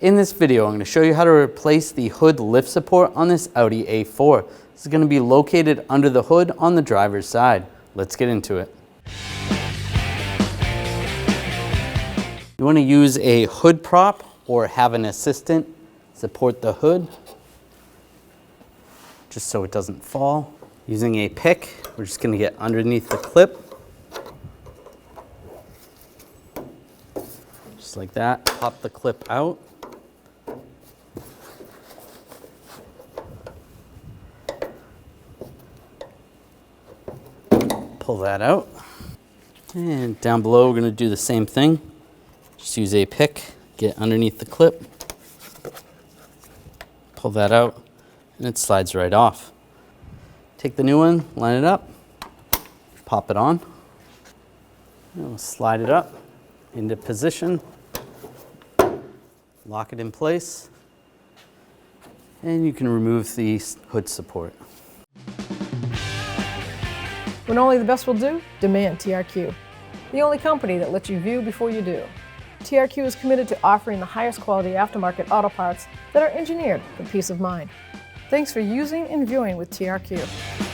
In this video, I'm going to show you how to replace the hood lift support on this Audi A4. This is going to be located under the hood on the driver's side. Let's get into it. You want to use a hood prop or have an assistant support the hood just so it doesn't fall. Using a pick, we're just going to get underneath the clip. Just like that, pop the clip out. Pull that out. And down below, we're going to do the same thing. Just use a pick, get underneath the clip, pull that out, and it slides right off. Take the new one, line it up, pop it on, and we'll slide it up into position, lock it in place, and you can remove the hood support. When only the best will do, demand TRQ. The only company that lets you view before you do. TRQ is committed to offering the highest quality aftermarket auto parts that are engineered for peace of mind. Thanks for using and viewing with TRQ.